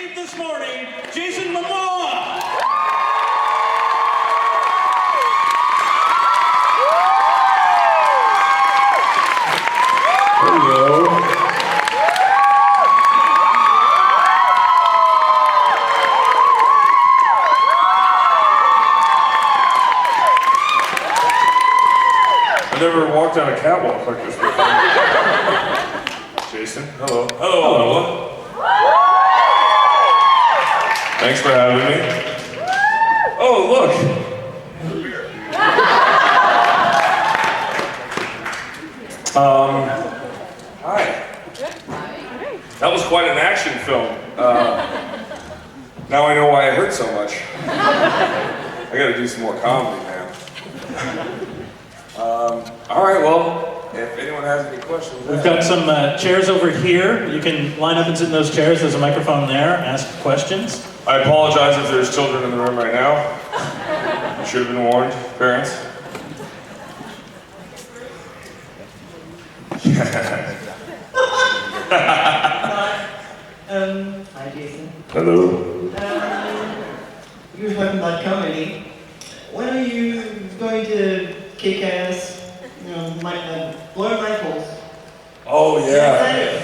received this morning, Jason Momoa. Hello. I've never walked on a catwalk like this before. Jason, hello. Hello, Ottawa. Thanks for having me. Oh, look. Hi. That was quite an action film. Now I know why it hurt so much. I gotta do some more comedy, man. All right, well, if anyone has any questions. We've got some chairs over here. You can line up and sit in those chairs. There's a microphone there. Ask questions. I apologize if there's children in the room right now. You should have been warned, parents. Hi Jason. Hello. You were talking about comedy. When are you going to kick ass, blur my holes? Oh yeah.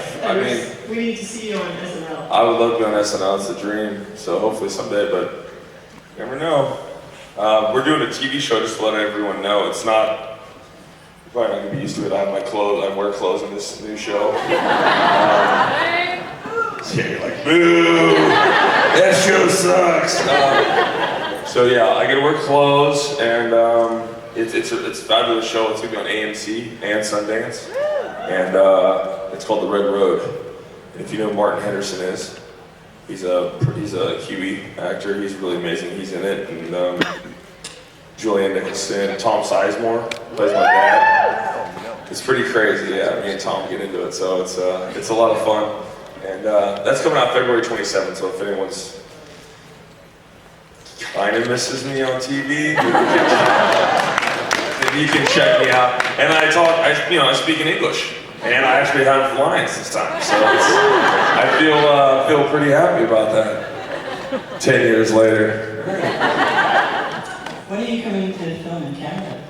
We need to see you on SNL. I would love to be on SNL, it's a dream. So hopefully someday, but you never know. We're doing a TV show just to let everyone know. It's not, you're probably not gonna be used to it. I have my clothes, I wear clothes in this new show. Yeah, you're like, boo, that show sucks. So yeah, I get to wear clothes, and it's a fabulous show. It's gonna be on AMC and Sundance, and it's called The Red Road. And if you know who Martin Henderson is, he's a Huey actor. He's really amazing. He's in it, and Julianne Nicholson, Tom Sizemore plays my dad. It's pretty crazy. Yeah, me and Tom get into it, so it's a lot of fun. And that's coming out February 27th, so if anyone's kind of misses me on TV, maybe you can check me out. And I speak in English, and I actually have lines this time, so I feel pretty happy about that. 10 years later. When are you coming to film in Canada?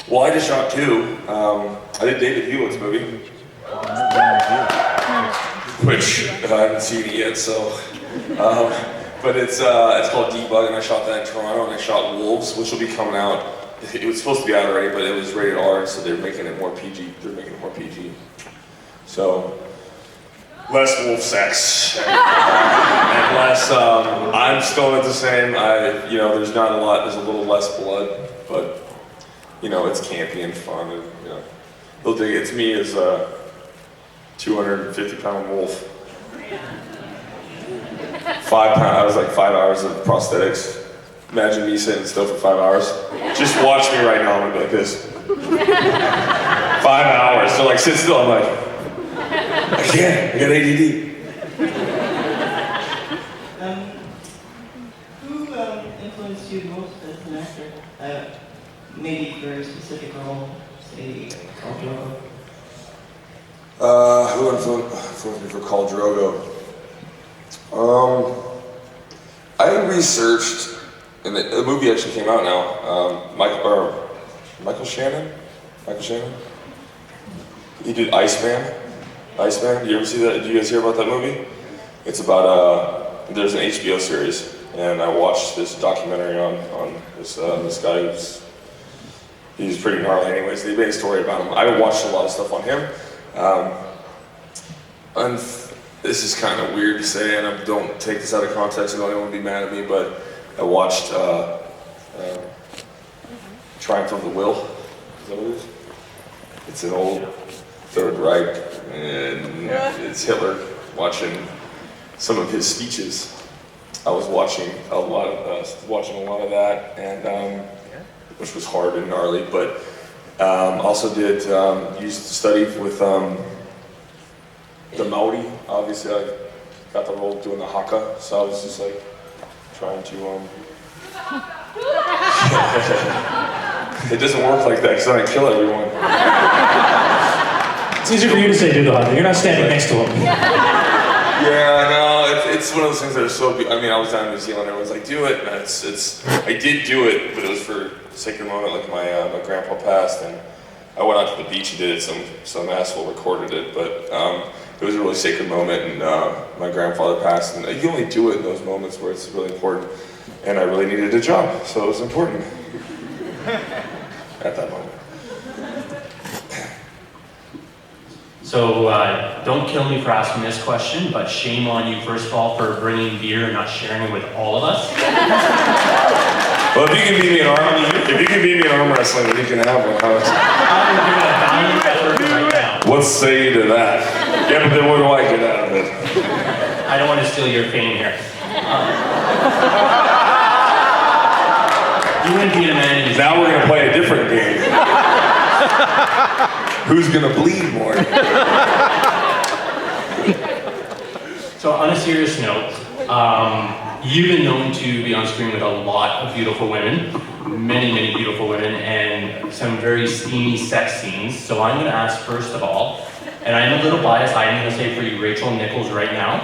Well, I just shot 2. I did David Hewlett's movie. Which I haven't seen it yet, so. But it's called Debug, and I shot that in Toronto, and I shot Wolves, which will be coming out. It was supposed to be out already, but it was rated R, so they're making it more PG. They're making it more PG. So, less wolf sex, and less. I'm still at the same. There's not a lot. There's a little less blood, but it's campy and fun, and they'll dig it. It's me as a 250-pound wolf. 5 pounds. I was like 5 hours of prosthetics. Imagine me sitting still for 5 hours. Just watch me right now. I'm gonna be like this. 5 hours. So like sit still. I'm like, I can't. I got ADD. Who influenced you most as an actor? Maybe for a specific role, say Khal Drogo. Who influenced me for Khal Drogo? I researched, and the movie actually came out now. Michael Shannon. He did Iceman. Did you ever see that? Did you guys hear about that movie? It's about there's an HBO series, and I watched this documentary on this guy he's pretty gnarly. Anyways, they made a story about him. I watched a lot of stuff on him. And this is kind of weird to say, and I don't take this out of context, and I don't want to be mad at me, but I watched Triumph of the Will. Is that what it is? It's an old Third Reich, and it's Hitler. Watching some of his speeches, I was watching a lot of that, and which was hard and gnarly, but also did used to study with the Maori. Obviously, I got the role doing the haka, so I was just like trying to. It doesn't work like that because then I kill everyone. It's easier for you to say do the haka. You're not standing next to him. Yeah, no, it's one of those things that are so. I mean, I was down in New Zealand. Everyone's like, "Do it." And I did do it, but it was for a sacred moment. Like my grandpa passed, and I went out to the beach and did it. Some asshole recorded it, but it was a really sacred moment. And my grandfather passed, and you only do it in those moments where it's really important. And I really needed a job, so it was important at that moment. So don't kill me for asking this question, but shame on you, first of all, for bringing beer and not sharing it with all of us. Well, if you can beat me in arm wrestling, then you can have one. I'm giving a valiant effort right now. Let's say to that. Yeah, but then what do I get out of it? I don't want to steal your fame here. You wouldn't beat a man in his Now we're gonna play a different game. Who's gonna bleed more? So on a serious note, you've been known to be on screen with a lot of beautiful women, many beautiful women, and some very steamy sex scenes. So I'm gonna ask first of all, and I'm a little biased, I'm gonna say for you Rachel Nichols right now,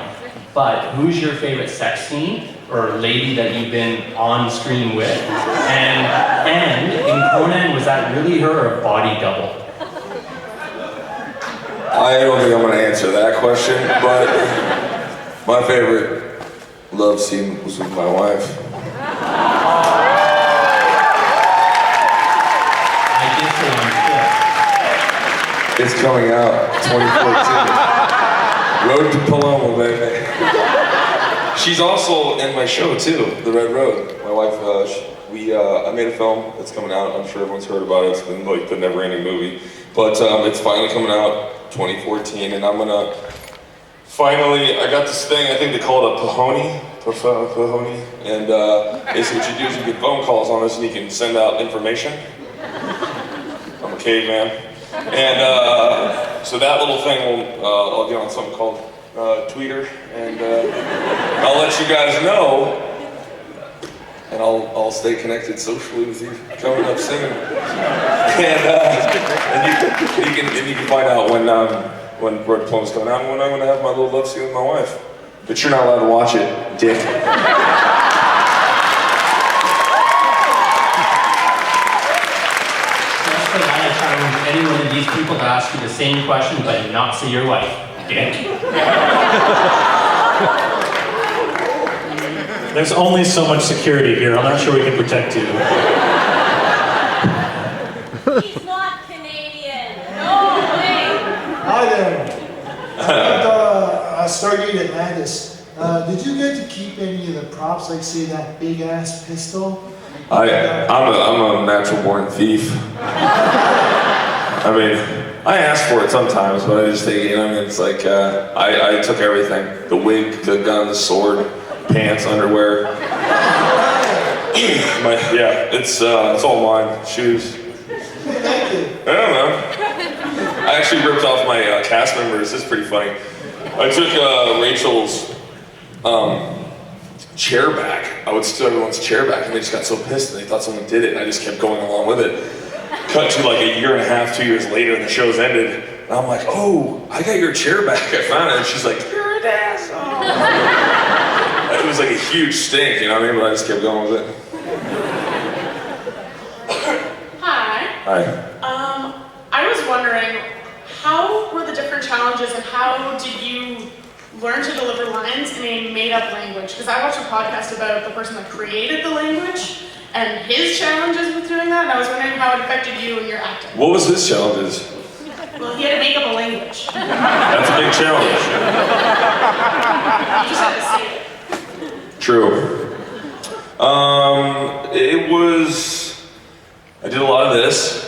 but who's your favorite sex scene or lady that you've been on screen with? And in Conan, was that really her or a body double? I don't think I'm gonna answer that question, but my favorite love scene was with my wife. I did say on It's coming out 2014. Road to Paloma, baby. She's also in my show too, The Red Road. My wife, I made a film that's coming out. I'm sure everyone's heard about it. It's been like the never-ending movie, but it's finally coming out 2014, and I'm gonna finally. I got this thing. I think they call it a pahoni, and basically what you do is you get phone calls on this, and you can send out information. I'm a caveman, and so that little thing will I'll get on something called Tweeter, and I'll let you guys know. And I'll stay connected socially with you coming up soon. And you can find out when Road to Paloma's coming out and when I'm gonna have my little love scene with my wife. But you're not allowed to watch it, dick. Just for that, I challenge any one of these people to ask you the same question, but not say your wife, dick. There's only so much security here. I'm not sure we can protect you. He's not Canadian. No way. Hi there. Stargate Atlantis. Did you get to keep any of the props, like say that big ass pistol? I'm a natural born thief. I mean, I ask for it sometimes, but I just think, it's like, I took everything. The wig, the gun, the sword, pants, underwear. It's all mine. Shoes. Thank you. I don't know. I actually ripped off my cast members. This is pretty funny. I took Rachel's chair back. I would steal everyone's chair back, and they just got so pissed, and they thought someone did it, and I just kept going along with it. Cut to like a year and a half, 2 years later, and the show's ended, and I'm like, oh, I got your chair back. I found it, and she's like, you're an asshole. It was like a huge stink, you know what I mean? But I just kept going with it. Hi. Hi. I was wondering, how were the different challenges and how did you learn to deliver lines in a made-up language? Because I watched a podcast about the person that created the language and his challenges with doing that, and I was wondering how it affected you and your acting. What was his challenges? Well, he had to make up a language. That's a big challenge. You just had to say it. True. I did a lot of this.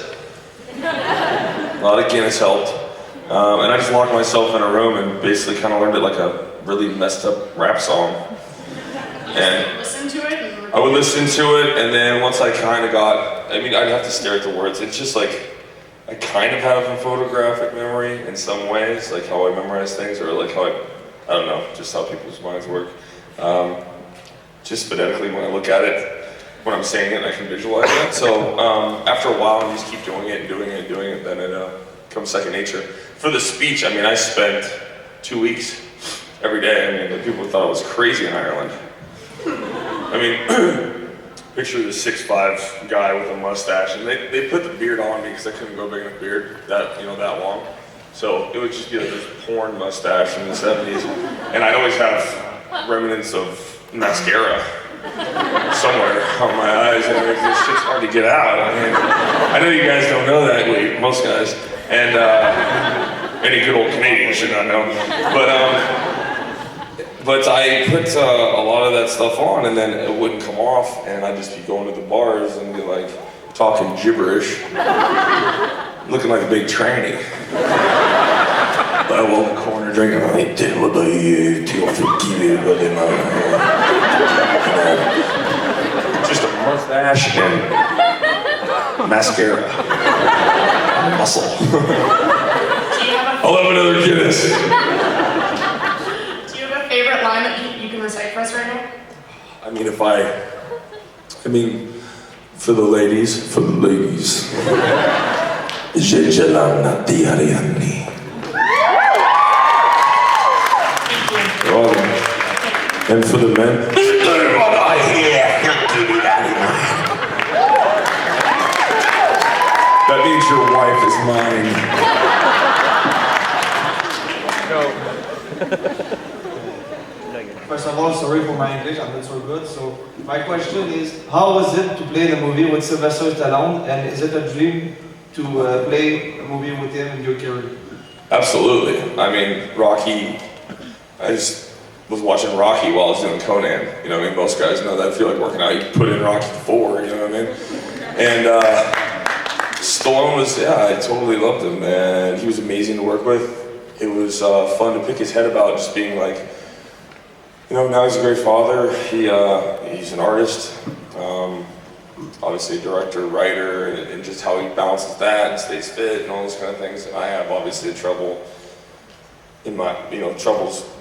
A lot of Guinness helped. And I just locked myself in a room and basically kind of learned it like a really messed up rap song. And Listen to it. And I would listen to it, and then once I kind of got, I'd have to stare at the words. It's just like, I kind of have a photographic memory in some ways, like how I memorize things, or like how I don't know, just how people's minds work. Just phonetically, when I look at it, when I'm saying it, I can visualize it. So after a while, you just keep doing it, then it becomes second nature. For the speech, I spent 2 weeks every day. I mean, the people thought I was crazy in Ireland. I mean, picture the 6'5" guy with a mustache, and they put the beard on me because I couldn't grow big enough beard that long. So it would just be like this porn mustache in the 70s, and I'd always have remnants of mascara somewhere on my eyes, and it's just hard to get out. I mean, I know you guys don't know that, most guys, and any good old Canadian should not know. But I put a lot of that stuff on, and then it wouldn't come off, and I'd just be going to the bars and be like talking gibberish, looking like a big tranny. I was in the corner drinking, I did what I used to forgive you, but then just a mustache and mascara, muscle. I'll have another Guinness. Do you have a favorite line that you can recite for us right now? I mean, for the ladies. Jejalana Diariani. And for the men, that means your wife is mine. First of all, sorry for my English, I'm not so good. So my question is, how was it to play the movie with Sylvester Stallone, and is it a dream to play a movie with him in your career? Absolutely. I mean, Rocky, I just was watching Rocky while I was doing Conan. You know what I mean? Most guys know that. I feel like working out, you put in Rocky 4, you know what I mean? And Stallone was, I totally loved him, and he was amazing to work with. It was fun to pick his head about just being like, you know, now he's a great father. He's an artist, obviously a director, writer, and just how he balances that and stays fit and all those kind of things. And I have obviously troubles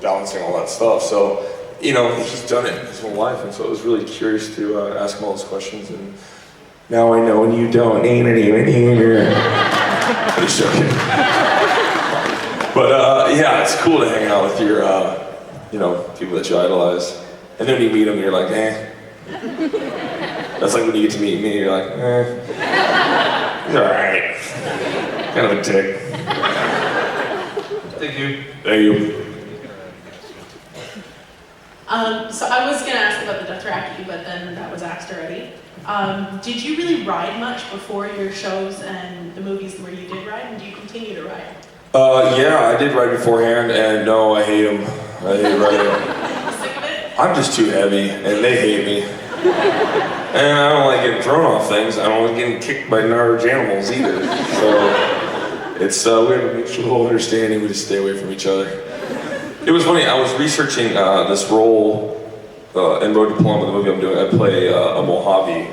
balancing all that stuff. So, you know, he's done it his whole life, and so I was really curious to ask him all those questions. And now I know, and you don't. I'm just joking. But yeah, it's cool to hang out with your, people that you idolize. And then when you meet them, you're like, eh. That's like when you get to meet me, you're like, eh. He's alright. Kind of a dick. Thank you. Thank you. So I was going to ask about the Dothraki, but then that was asked already. Did you really ride much before your shows and the movies where you did ride, and do you continue to ride? Yeah, I did ride beforehand, and no, I hate them. I hate riding. Sick of it? I'm just too heavy, and they hate me. And I don't like getting thrown off things. I don't like getting kicked by large animals either. So it's we have a mutual understanding. We just stay away from each other. It was funny. I was researching this role in Road to Paloma, the movie I'm doing. I play a Mojave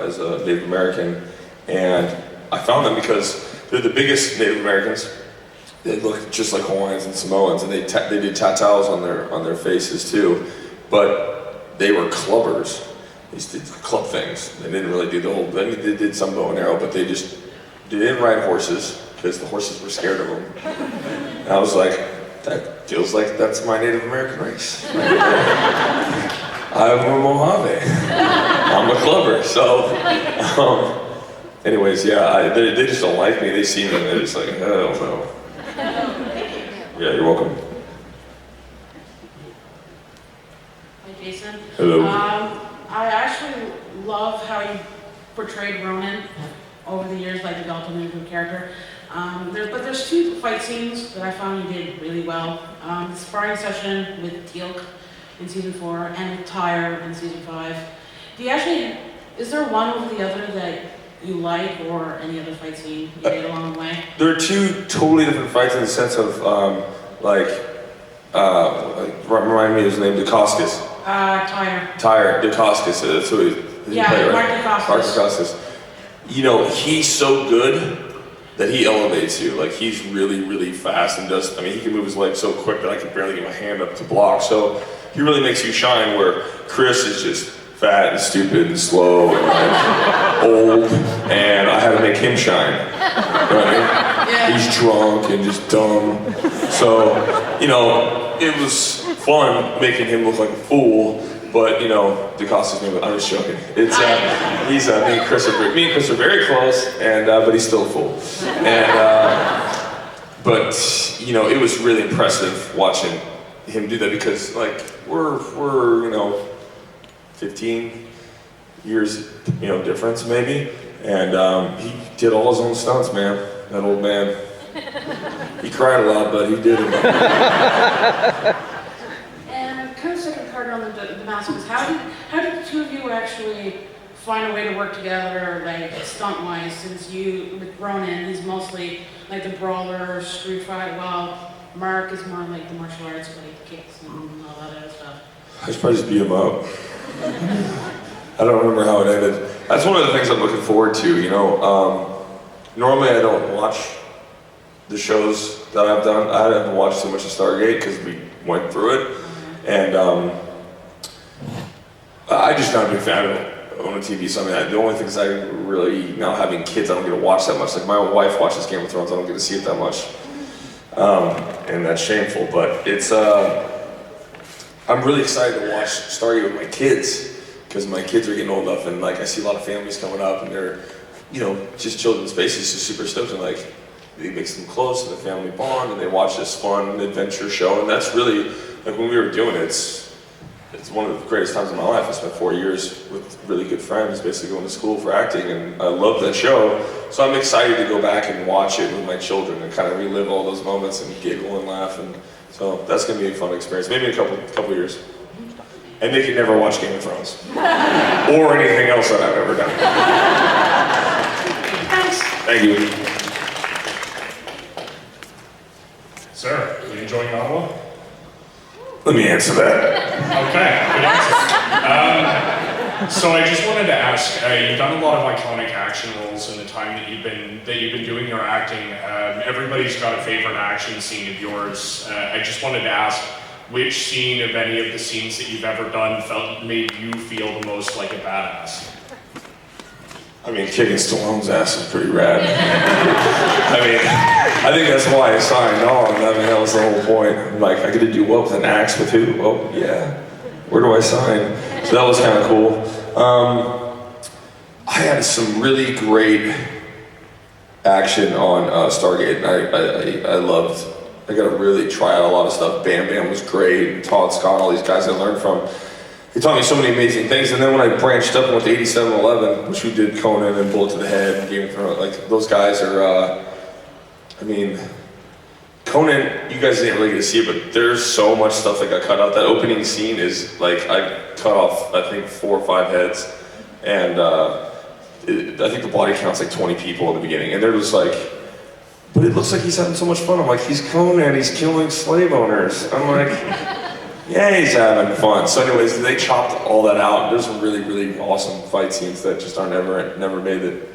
as a Native American, and I found them because they're the biggest Native Americans. They look just like Hawaiians and Samoans, and they did tattoos on their faces too. But they were clubbers. They just did club things. They didn't really do the whole. I mean, they did some bow and arrow, but they didn't ride horses because the horses were scared of them. And I was like, that feels like that's my Native American race. I'm a Mojave. I'm a clubber. So, anyways, yeah, they just don't like me. They see me and they're just like, I don't know. Yeah, you're welcome. Hi, Jason. Hello. I actually love how you portrayed Ronan over the years, like developed him into a character. But there's two fight scenes that I found you did really well. The sparring session with Teal'c in season 4 and with Tyre in season 5. Is there one over the other that you like, or any other fight scene you did along the way? There are two totally different fights in the sense of, remind me of his name, Dacascus. Tyre. Dacascus, that's who he played, right? Mark Dacascus. You know, he's so good that he elevates you. Like, he's really, really fast and he can move his legs so quick that I can barely get my hand up to block. So he really makes you shine, where Chris is just fat and stupid and slow and like, old, and I had to make him shine. You know what I mean? Yeah. He's drunk and just dumb. So, you know, it was fun making him look like a fool, but you know, DeCosta's me, I'm just joking. It's, me and Chris are very close, and, but he's still a fool. And, but, you know, it was really impressive watching him do that because, like, we're you know, 15 years, you know, difference maybe, and he did all his own stunts, man. That old man. He cried a lot, but he did it. And kind of second part on the Damascus, how did the two of you actually find a way to work together, like stunt-wise, since you, with Ronan, he's mostly like the brawler, street fight, while Mark is more like the martial arts, like kicks and all that other stuff. I should probably just beat him up. I don't remember how it ended. That's one of the things I'm looking forward to, you know. Normally I don't watch the shows that I've done. I haven't watched too much of Stargate because we went through it. And I just not a big fan of it on TV. So I mean, the only things I really, now having kids, I don't get to watch that much. Like my own wife watches Game of Thrones, I don't get to see it that much. And that's shameful, but it's, I'm really excited to watch Stargate with my kids because my kids are getting old enough and like I see a lot of families coming up and they're, you know, just children's spaces, just super stoked and like, it makes them close and the family bond and they watch this fun adventure show and that's really, like when we were doing it, it's one of the greatest times of my life. I spent 4 years with really good friends, basically going to school for acting, and I love that show. So I'm excited to go back and watch it with my children and kind of relive all those moments and giggle and laugh. And so that's going to be a fun experience, maybe in a couple years. And they can never watch Game of Thrones or anything else that I've ever done. Thanks. Thank you. Sir, are you enjoying Ottawa? Let me answer that. Okay, good answer. So I just wanted to ask, you've done a lot of iconic action roles in the time that you've been doing your acting. Everybody's got a favorite action scene of yours. I just wanted to ask, which scene of any of the scenes that you've ever done made you feel the most like a badass? I mean, kicking Stallone's ass is pretty rad. I mean, I think that's why I signed on. I mean, that was the whole point. I'm like, I get to do what with an axe with who? Oh, yeah. Where do I sign? So that was kind of cool. I had some really great action on Stargate. I loved, I got to really try out a lot of stuff. Bam Bam was great. And Todd Scott, all these guys I learned from. He taught me so many amazing things, and then when I branched up and went to 8711, which we did Conan and Bullet to the Head and Game of Thrones, like those guys are, I mean, Conan, you guys didn't really get to see it, but there's so much stuff that got cut out. That opening scene is like, I cut off, I think 4 or 5 heads, and I think the body count's like 20 people in the beginning, and they're just like, but it looks like he's having so much fun. I'm like, he's Conan, he's killing slave owners. I'm like, yeah, he's having fun. So anyways, they chopped all that out. There's some really, really awesome fight scenes that just are never made it.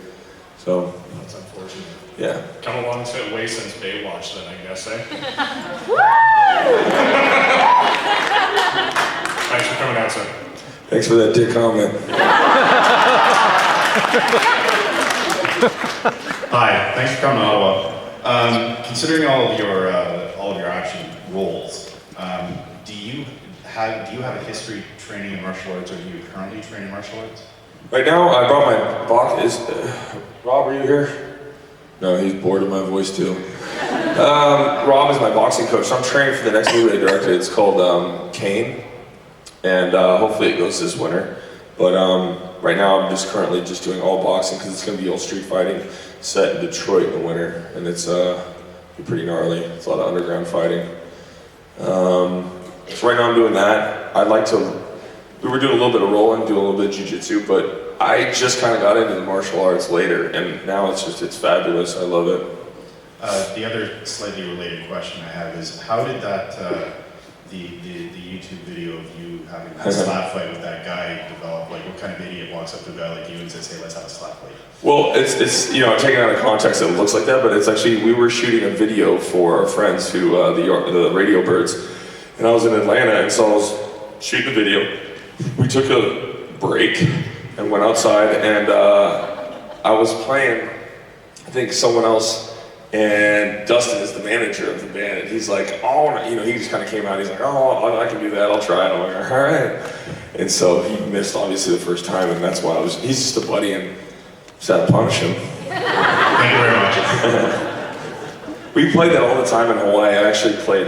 So. That's unfortunate. Yeah. Come a long way since Baywatch then, I guess, eh? Thanks for coming out, sir. Thanks for that dick comment. Hi, thanks for coming to Ottawa. Considering all of your action roles, do you have a history training in martial arts, or do you currently train in martial arts? Right now, I brought my box. Rob, are you here? No, he's bored of my voice too. Rob is my boxing coach. So I'm training for the next movie I directed. It's called Kane, and hopefully it goes this winter. But right now, I'm just currently just doing all boxing because it's going to be all street fighting set in Detroit in the winter, and it's be pretty gnarly. It's a lot of underground fighting. So right now I'm doing that. We were doing a little bit of rolling, doing a little bit of jiu-jitsu, but I just kind of got into the martial arts later, and now it's fabulous. I love it. The other slightly related question I have is, how did that, the YouTube video of you having a slap fight with that guy develop? Like, what kind of idiot walks up to a guy like you and says, hey, let's have a slap fight? Well, it's you know, taken out of context, it looks like that, but it's actually, we were shooting a video for our friends who, the Radio Birds, and I was in Atlanta, and so I was shooting the video. We took a break and went outside, and I was playing, I think, someone else, and Dustin is the manager of the band, and he's like, oh, you know, he just kind of came out, he's like, oh, I can do that, I'll try it. I'm like, all right. And so he missed, obviously, the first time, and that's why he's just a buddy, and just had to punish him. Thank you very much. We played that all the time in Hawaii. I actually played,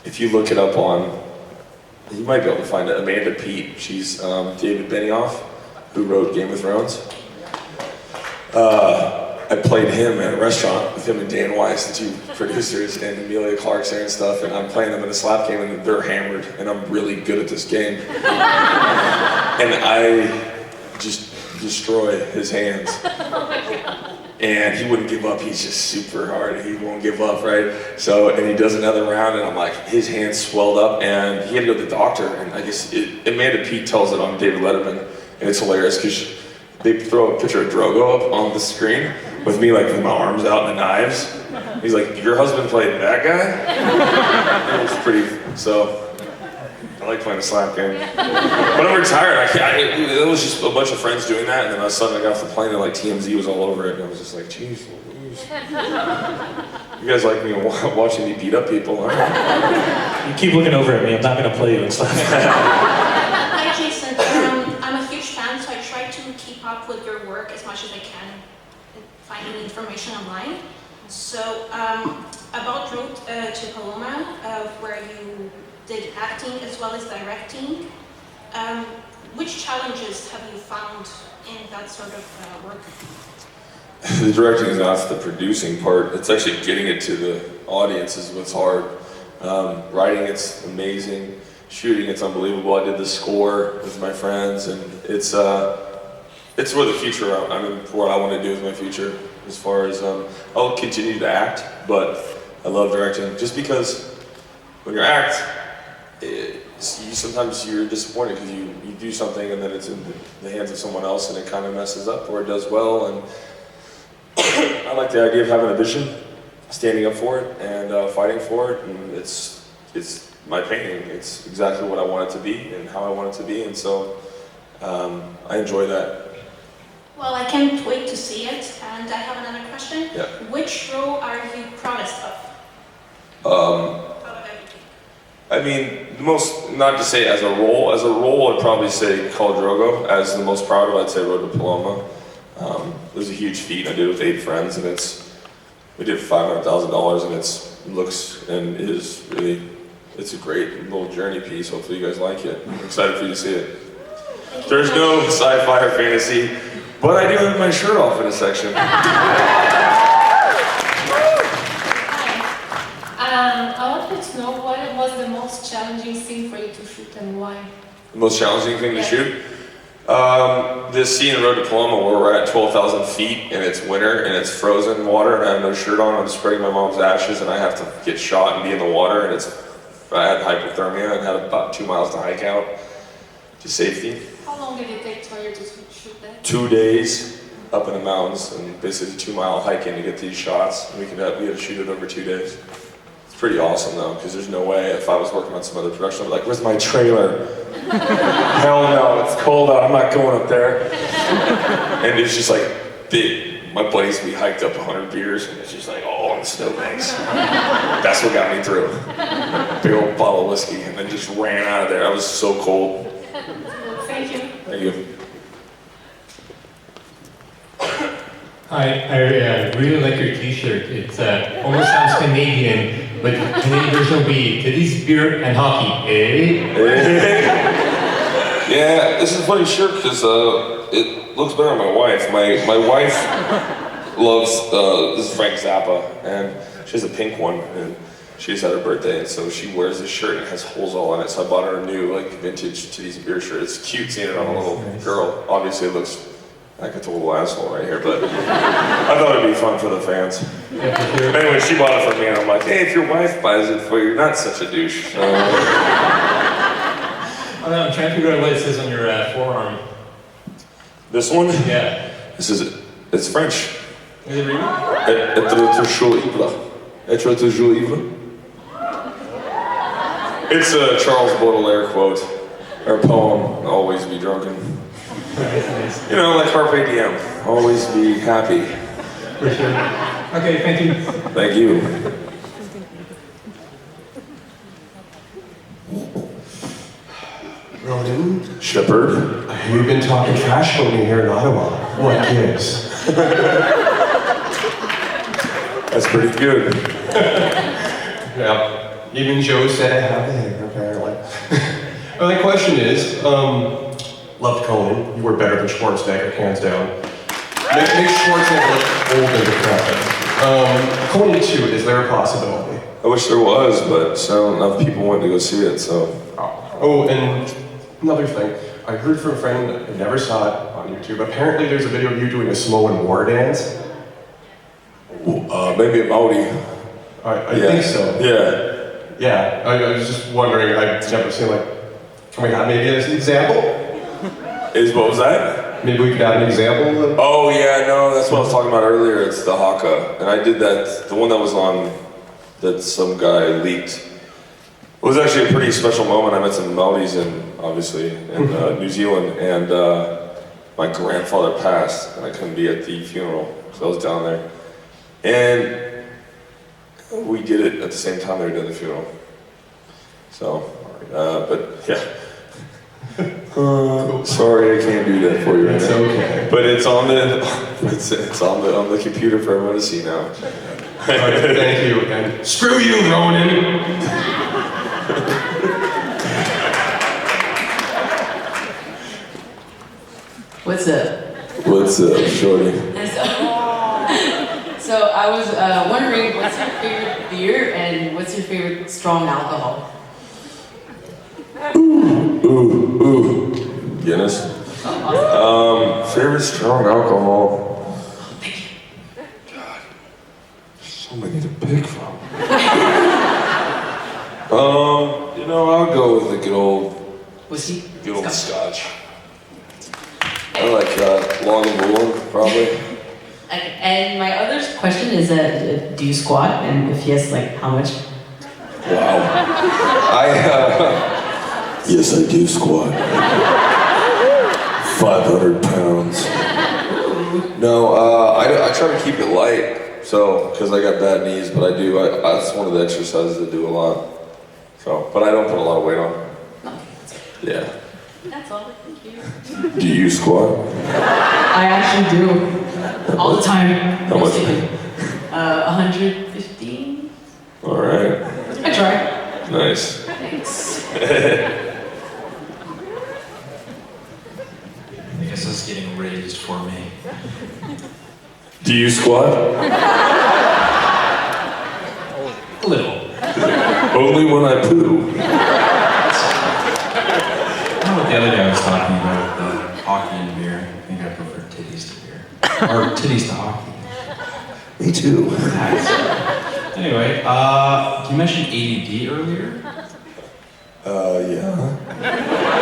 if you look it up on, you might be able to find it, Amanda Peet. She's David Benioff, who wrote Game of Thrones. I played him at a restaurant with him and Dan Weiss, the two producers, and Amelia Clark's there and stuff, and I'm playing them in a slap game, and they're hammered, and I'm really good at this game. And I just destroy his hands. And he wouldn't give up, he's just super hard, he won't give up, right? So, and he does another round, and I'm like, his hands swelled up, and he had to go to the doctor, and I guess, Amanda Peet tells it on David Letterman, and it's hilarious, because they throw a picture of Drogo up on the screen, with me like with my arms out and the knives. He's like, your husband played that guy? It was pretty, so, I like playing a slap game. When I'm retired, it was just a bunch of friends doing that, and then all of a sudden I got off the plane and like TMZ was all over it, and I was just like, geez, you guys like me watching me beat up people, huh? You keep looking over at me, I'm not going to play you in slap. Hi Jason, I'm a huge fan, so I try to keep up with your work as much as I can, finding information online. So, about Road to Paloma, where you did acting as well as directing. Which challenges have you found in that sort of work? The directing is not the producing part. It's actually getting it to the audience is what's hard. Writing, it's amazing. Shooting, it's unbelievable. I did the score with my friends, and it's where the future, I mean, for what I want to do with my future. As far as, I'll continue to act, but I love directing. Just because when you act, sometimes you're disappointed because you do something and then it's in the hands of someone else and it kind of messes up, or it does well. And I like the idea of having a vision, standing up for it, and fighting for it. And it's my painting. It's exactly what I want it to be and how I want it to be. And so I enjoy that. Well, I can't wait to see it. And I have another question. Yeah. Which role are you proudest of? I mean, the most, not to say as a role I'd probably say Khal Drogo. As the most proud of, I'd say Road to Paloma. It was a huge feat. I did it with 8 friends, and we did $500,000, and looks and is really, it's a great little journey piece. Hopefully you guys like it. I'm excited for you to see it. There's no sci-fi or fantasy, but I do have my shirt off in a section. I wanted to know what was the most challenging scene for you to shoot and why? The most challenging thing to shoot? This scene in Road to Paloma where we're at 12,000 feet and it's winter and it's frozen water and I have no shirt on. I'm spreading my mom's ashes and I have to get shot and be in the water, and I had hypothermia and had about 2 miles to hike out to safety. How long did it take for you to shoot that? 2 days up in the mountains and basically a 2-mile hike in to get these shots. We had to shoot it over 2 days. It's pretty awesome though, because there's no way if I was working on some other production, I'd be like, where's my trailer? Hell no, it's cold out, I'm not going up there. And it's just like big. My buddies, we hiked up 100 beers and it's just like, oh, on the snowbanks. That's what got me through. Big old bottle of whiskey and then just ran out of there. I was so cold. Thank you. Thank you. I really like your t-shirt. It almost sounds Canadian, but Canadian version will be today's beer and hockey, eh? Yeah, this is a funny shirt because it looks better on my wife. My wife loves, this is Frank Zappa, and she has a pink one, and she just had her birthday, and so she wears this shirt and it has holes all in it, so I bought her a new like vintage today's beer shirt. It's cute seeing it on a little girl. Obviously it looks like a total asshole right here, but I thought it'd be fun for the fans. Anyway, she bought it for me, and I'm like, hey, if your wife buys it for you, you're not such a douche. I'm trying to figure out what it says on your forearm. This one? Yeah. It's French. Is it really? Être toujours ivre. Être toujours ivre. It's a Charles Baudelaire quote. Or poem, always be drunken. You know, like Carpe Diem, always be happy. For sure. Okay, thank you. Thank you. Ronan, Shepherd. I hear you've been talking trash about me here in Ottawa. What gives? That's pretty good. Yeah, even Joe said I have the hair, apparently. Well, the question is, loved Conan. You were better than Schwarzenegger, hands down. Make Schwarzenegger look old and decrepit. Conan 2, is there a possibility? I wish there was, but not enough people went to go see it, so. Oh, and another thing. I heard from a friend, I never saw it on YouTube, apparently there's a video of you doing a Samoan war dance. Maybe a Maori. I think so. Yeah. Yeah, I was just wondering, I've never seen can we have maybe an example? What was that? Maybe we could have an example? Oh yeah, no, that's what I was talking about earlier, it's the haka. And I did that, the one that was on, that some guy leaked. It was actually a pretty special moment. I met some Maoris obviously, in New Zealand, and my grandfather passed, and I couldn't be at the funeral, so I was down there. And we did it at the same time they were doing the funeral. So, but yeah. Sorry, I can't do that for you right now. It's okay. But it's on the computer for everyone to see now. All right, thank you again. Screw you, Ronan! What's up? What's up, shorty? So I was wondering, what's your favorite beer and what's your favorite strong alcohol? Ooh, Guinness. Favorite strong alcohol. God, so many to pick from. I'll go with the good old whiskey. Good old Scotch. I like Long and Bull, probably. And my other question is, do you squat? And if yes, how much? Wow. Yes, I do squat. 500 pounds. No, I try to keep it light, because I got bad knees, but I do. That's one of the exercises I do a lot. So, but I don't put a lot of weight on. Yeah. That's all. Thank you. Do you squat? I actually do. All the time. How much? 115. All right. I try. Nice. Thanks. I guess this is getting raised for me. Do you squat? A little. Only when I poo. The other day I was talking about hockey and beer. I think I prefer titties to beer. Or titties to hockey. Me too. Nice. Anyway, you mentioned ADD earlier. Yeah.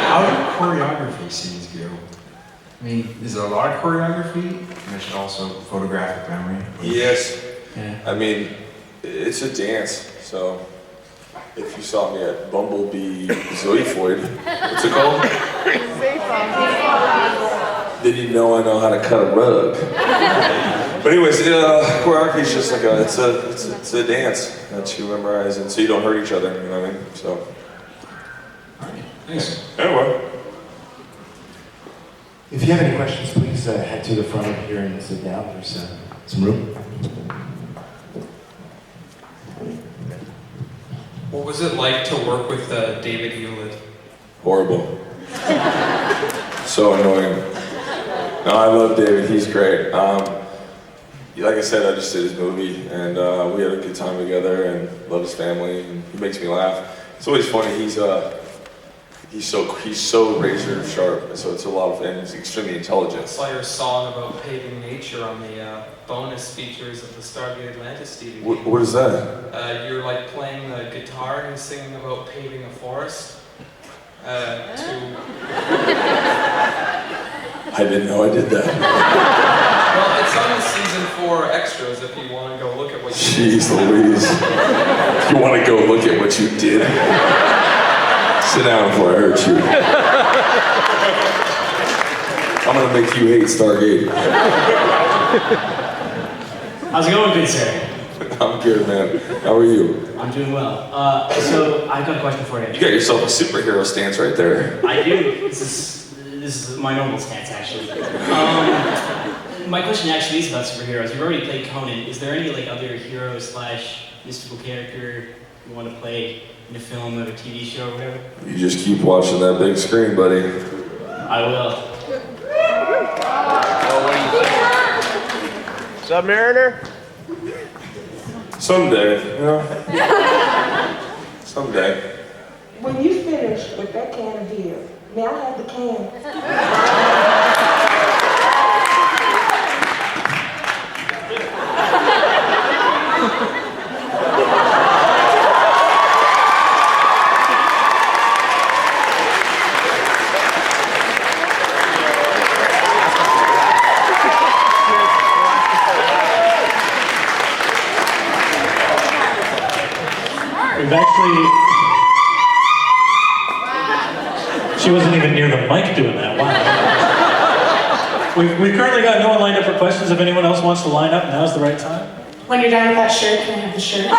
How do choreography scenes go? I mean, is there a lot of choreography? You mentioned also photographic memory. Yes. Yeah. I mean, it's a dance, so if you saw me at Bumblebee Zoefoid, what's it called? Then you know I know how to cut a rug. But anyways, choreography is just like it's a dance that you memorize, and so you don't hurt each other. You know what I mean? So. All right. Thanks. Anyway. If you have any questions, please head to the front over here and sit down. There's some room. What was it like to work with David Hewlett? Horrible. So annoying. No, I love David. He's great. Like I said, I just did his movie, and we had a good time together, and love his family, and he makes me laugh. It's always funny. He's so razor sharp, so it's a lot of, and he's extremely intelligent. I saw your song about paving nature on the bonus features of the Stargate Atlantis DVD. What is that? You're like playing the guitar and singing about paving a forest. I didn't know I did that. Well, it's on the season 4 extras if you want to go look at what you did. Jeez Louise. You want to go look at what you did? Sit down before I hurt you. I'm gonna make you hate Stargate. How's it going, good sir? I'm good, man. How are you? I'm doing well. So I've got a question for you. You got yourself a superhero stance right there. I do. This is my normal stance, actually. My question actually is about superheroes. You've already played Conan. Is there any like other hero / mystical character you want to play in a film or a TV show or whatever? You just keep watching that big screen, buddy. I will. Submariner? Someday, you know? Someday. When you finish with that can of beer, may I have the can? We've actually... She wasn't even near the mic doing that, wow. We've currently got no one lined up for questions. If anyone else wants to line up, now's the right time. When you're done with that shirt, can I have the shirt?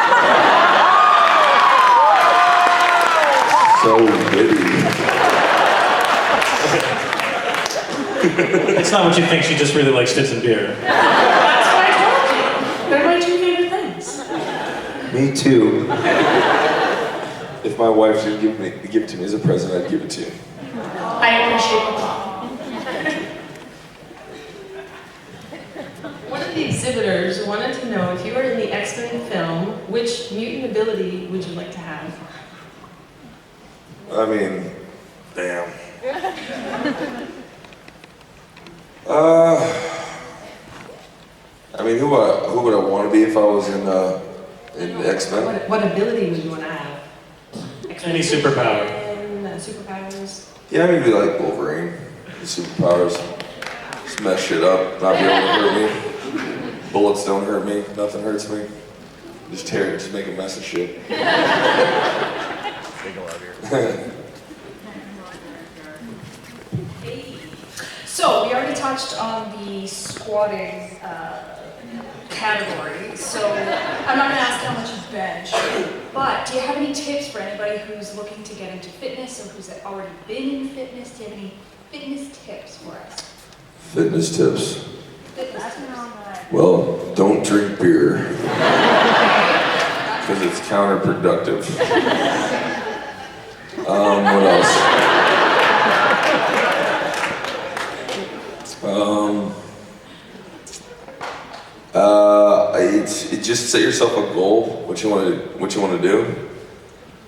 So witty. It's not what you think, she just really likes tits and beer. That's what I told you. They're my two favorite things. Me too. If my wife should give it to me as a present, I'd give it to you. I appreciate it. One of the exhibitors wanted to know if you were in the X-Men film, which mutant ability would you like to have? I mean, damn. I mean, who would I want to be if I was in X-Men? What ability would you want to have? Any superpower. Superpowers? Yeah, maybe like Wolverine. The superpowers. Just mess shit up, not be able to hurt me. Bullets don't hurt me, nothing hurts me. Just tear it, just make a mess of shit. So, we already touched on the squatting category, so I'm not going to ask how much you bench, but do you have any tips for anybody who's looking to get into fitness or who's already been in fitness? Do you have any fitness tips for us? Fitness tips. Fitness tips. Well, don't drink beer. Because it's counterproductive. What else? It's just set yourself a goal, what you want to do,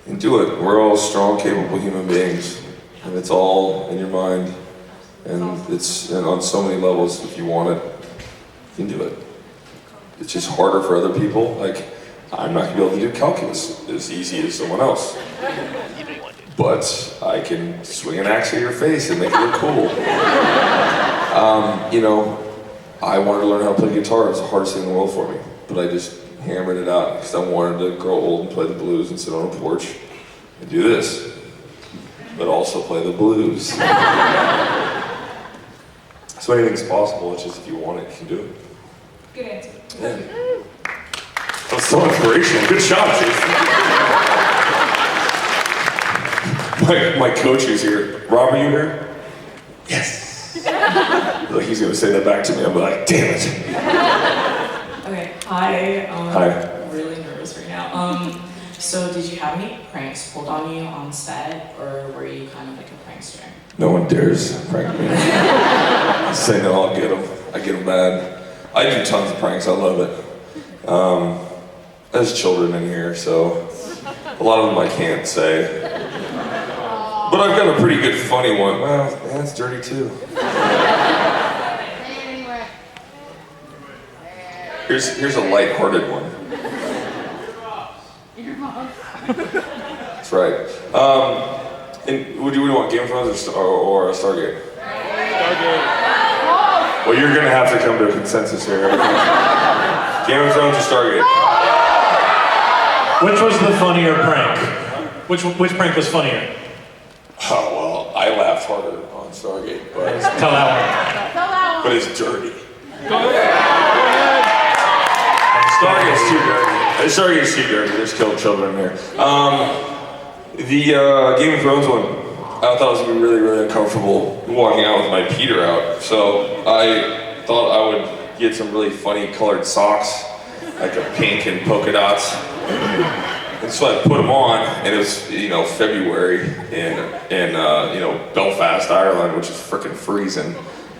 and do it. We're all strong, capable human beings, and it's all in your mind, and and on so many levels. If you want it, you can do it. It's just harder for other people. Like, I'm not gonna be able to do calculus as easy as someone else, but I can swing an axe at your face and make it look cool. You know, I wanted to learn how to play guitar. It was the hardest thing in the world for me, but I just hammered it out because I wanted to grow old and play the blues and sit on a porch and do this, but also play the blues. So anything's possible. It's just if you want it, you can do it. Good answer. Yeah. That's so inspirational. Good job, Jason. My coach is here. Rob, are you here? Yes. Like he's gonna say that back to me. I'm like, damn it. Okay, hi. Hi. I'm really nervous right now. So did you have any pranks pulled on you on set, or were you kind of like a prankster? No one dares prank me. Say no, I'll get them. I get them bad. I do tons of pranks. I love it. There's children in here, so a lot of them I can't say. But I've got a pretty good funny one. Well, man, it's dirty too. Here's a light-hearted one. That's right. And would you want Game of Thrones or Stargate? Stargate. Well, you're gonna have to come to a consensus here. Game of Thrones or Stargate? Which was the funnier prank? Which prank was funnier? Oh, well, I laughed harder on Stargate, but... Tell that is dirty. Stargate's too dirty. Stargate's too dirty. There's killed children here. The Game of Thrones one, I thought I was gonna be really, really uncomfortable walking out with my Peter out. So I thought I would get some really funny colored socks, like a pink and polka dots. And so I put them on, and it was, February in Belfast, Ireland, which is frickin' freezing,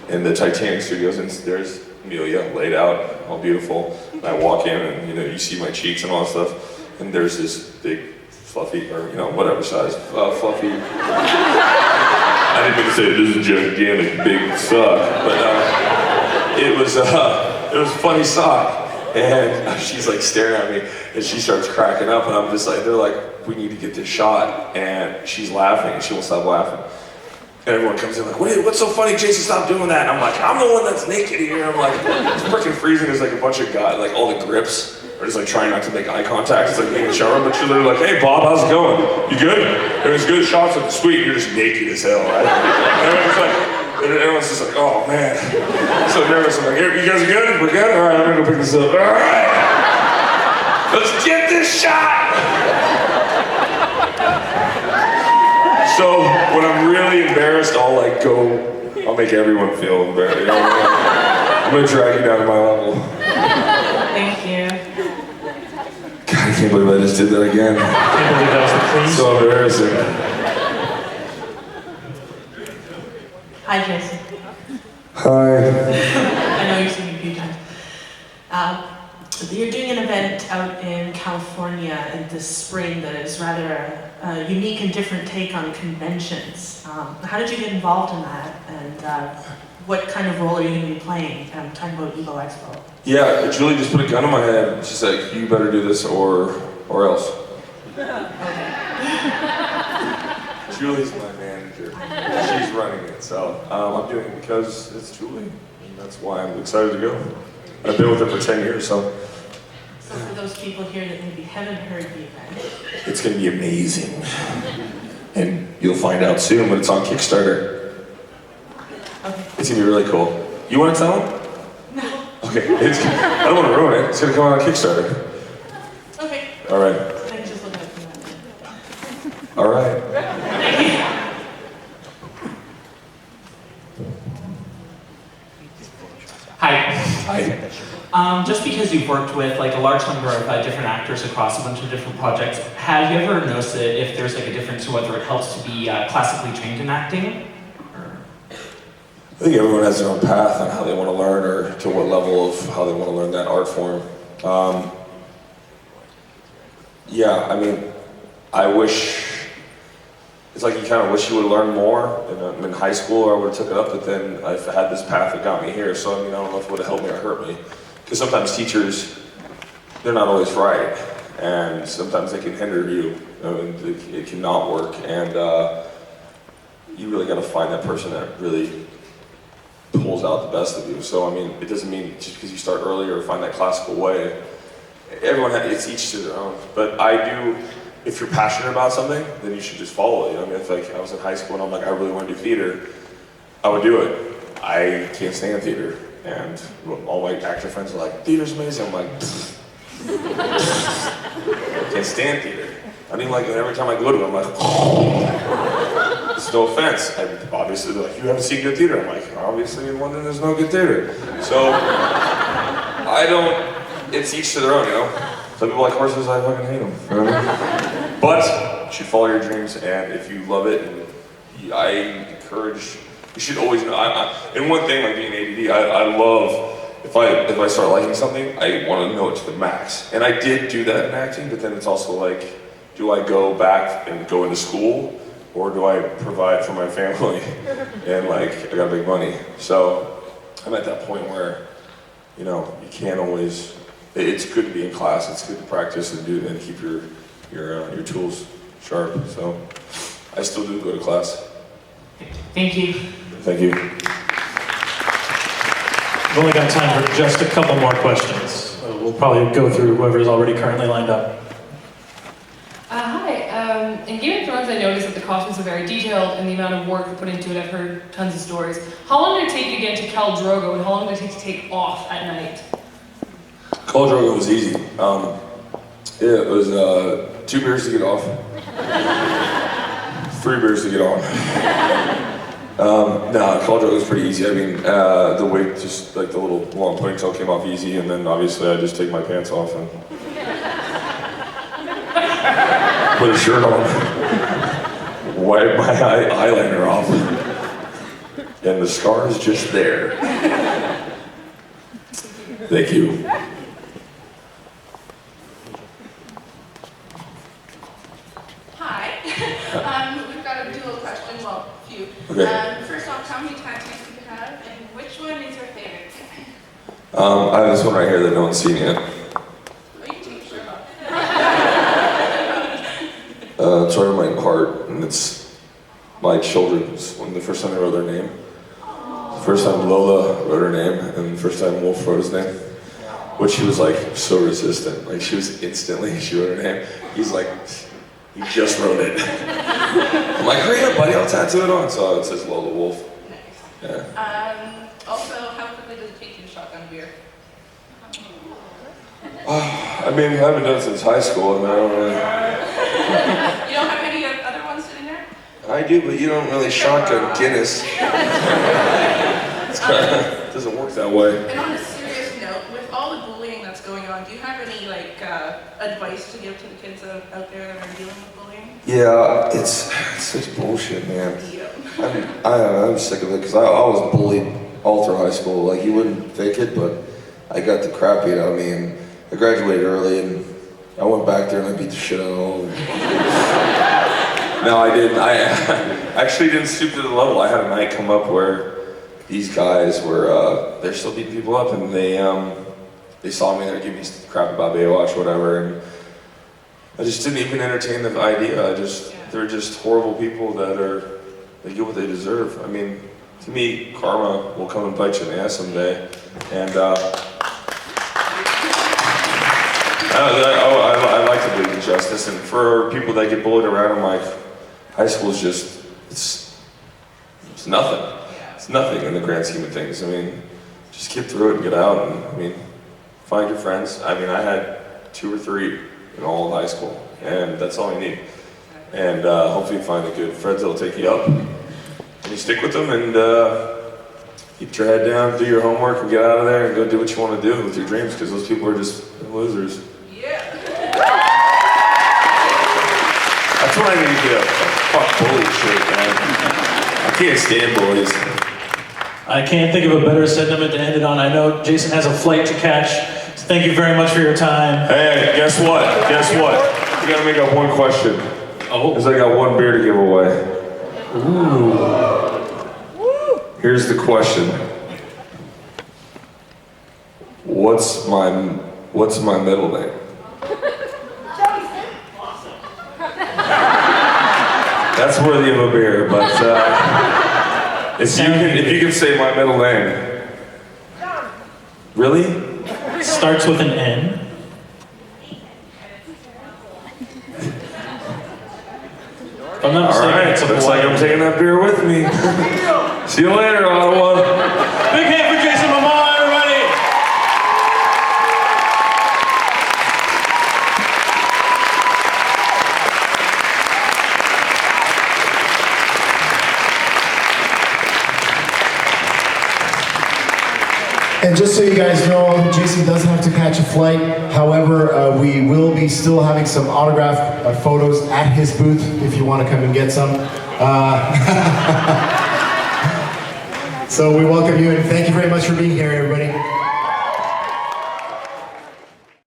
in the Titanic Studios, and there's Amelia laid out, all beautiful. And I walk in, and you see my cheeks and all that stuff, and there's this big, fluffy, or whatever size, fluffy. I didn't mean to say this is gigantic, big sock, but it was a funny sock. And she's like staring at me, and she starts cracking up, and I'm just like, they're like, we need to get this shot, and she's laughing, and she won't stop laughing. And everyone comes in like, what's so funny, Jason, stop doing that. And I'm like, I'm the one that's naked here. I'm like, it's freaking freezing. There's like a bunch of guys, like all the grips are just like trying not to make eye contact. It's like being in the shower, but you're literally like, hey Bob, how's it going? You good? Everyone's good, shots look sweet, you're just naked as hell, right? And everyone's just like, oh man. I'm so nervous. I'm like, here, you guys are good? We're good? All right, I'm gonna go pick this up. All right, let's get this shot. So when I'm really embarrassed, I'll make everyone feel embarrassed. I'm gonna drag you down to my level. Thank you. God, I can't believe I just did that again. I can't believe that was the please. So embarrassing. Hi, Jason. Hi. I know you've seen me a few times. You're doing an event out in California in this spring that is rather a unique and different take on conventions. How did you get involved in that, and what kind of role are you going to be playing? I'm talking about Evo Expo. Yeah, Julie just put a gun in my head. She's like, you better do this or else. Julie's my manager. She's running it, so I'm doing it because it's Julie, and that's why I'm excited to go. I've been with her for 10 years, so. So for those people here that maybe haven't heard the event. It's gonna be amazing. And you'll find out soon when it's on Kickstarter. Okay. It's gonna be really cool. You wanna tell them? No. Okay, I don't wanna ruin it. It's gonna come out on Kickstarter. Okay. All right. I can just look at it from that. All right. Thank you. Hi. Hi. Just because you've worked with like a large number of different actors across a bunch of different projects, have you ever noticed that if there's like a difference in whether it helps to be classically trained in acting? I think everyone has their own path on how they want to learn, or to what level of how they want to learn that art form. Yeah, I mean, I wish, it's like you kind of wish you would learn more. In high school, I would have took it up, but then I had this path that got me here. So I mean, I don't know if it would have helped me or hurt me. Because sometimes teachers, they're not always right. And sometimes they can hinder you. It can not work. And you really got to find that person that really pulls out the best of you. So I mean, it doesn't mean just because you start earlier or find that classical way. Everyone it's each to their own. But I do, if you're passionate about something, then you should just follow it. I mean, if like I was in high school and I'm like, I really want to do theater, I would do it. I can't stand theater. And all my actor friends are like, theater's amazing. I'm like, I can't stand theater. I mean, like every time I go to it, I'm like, it's no offense. Obviously, they're like, you haven't seen good theater. I'm like, obviously in London there's no good theater. So, I don't, it's each to their own, you know? Some people like horses, I fucking hate them. You know what I mean? But, you should follow your dreams, and if you love it, and I encourage, you should always know, and one thing like being ADD, I love, if I start liking something, I want to know it to the max. And I did do that in acting, but then it's also like, do I go back and go into school, or do I provide for my family? And like, I got big money. So, I'm at that point where, you know, you can't always, it's good to be in class, it's good to practice and do and keep your tools sharp. So, I still do go to class. Thank you. Thank you. We've only got time for just a couple more questions. We'll probably go through whoever's already currently lined up. Hi, in Game of Thrones, I noticed that the costumes are very detailed and the amount of work they put into it. I've heard tons of stories. How long did it take you to get into Khal Drogo, and how long did it take to take off at night? Khal Drogo was easy. It was 2 beers to get off, 3 beers to get on. No, Khal Drogo was pretty easy. I mean, the wig, just like the little long ponytail came off easy, and then obviously I just take my pants off and put a shirt on, wipe my eyeliner off, and the scar is just there. Thank you. Hi. We've got a dual question, well, a few. Okay. First off, how many tattoos do you have, and which one is your favorite? I have this one right here that no one's seen yet. Oh, you can take your shirt off. It's right on my heart, and it's my children's. When the first time I wrote their name, the first time Lola wrote her name, and the first time Wolf wrote his name, which she was like so resistant. Like she was instantly, she wrote her name. He's like, he just wrote it. I'm like, hurry up, buddy, I'll tattoo it on. So it says Lola Wolf. Yeah. Also, how quickly does it take you to shotgun beer? I mean, I haven't done it since high school, and I don't really. You don't have any other ones sitting there? I do, but you don't really shotgun Guinness. It doesn't work that way. And on a serious note, with all the bullying that's going on, do you have any advice to give to the kids out there that are dealing with bullying? Yeah, it's such bullshit, man. I'm sick of it because I was bullied all through high school. Like you wouldn't think it, but I got the crap beat out of me, and I graduated early, and I went back there and I beat the shit out of all of them. No, I didn't. I actually didn't stoop to the level. I had a night come up where these guys were they're still beating people up, and they saw me and they're giving me crap about Baywatch, whatever, and I just didn't even entertain the idea. They're just horrible people they get what they deserve. I mean, to me, karma will come and bite you in the ass someday, and I like to believe in justice, and for people that get bullied around in my high school is just, it's nothing. It's nothing in the grand scheme of things. I mean, just get through it and get out, and I mean, find your friends. I mean, I had 2 or 3 in all of high school, and that's all you need. And hopefully you find the good friends that'll take you up, and you stick with them, and keep your head down, do your homework, and get out of there and go do what you want to do with your dreams, because those people are just losers. That's what I need to do. Fuck bully shit, man. I can't stand bullies. I can't think of a better sentiment to end it on. I know Jason has a flight to catch. So thank you very much for your time. Hey, guess what? Guess what? You gotta make up one question. Oh. Because I got 1 beer to give away. Ooh. Here's the question. What's my middle name? That's worthy of a beer, but if you can say my middle name. Really? Starts with an N. If I'm not mistaken, Alright, looks like I'm taking that beer with me. See you later, Ottawa. Big hand for Jason Momoa, everybody! And just so you guys know, Jason does have to catch a flight. However, we will be still having some autograph photos at his booth if you want to come and get some. So we welcome you and thank you very much for being here, everybody.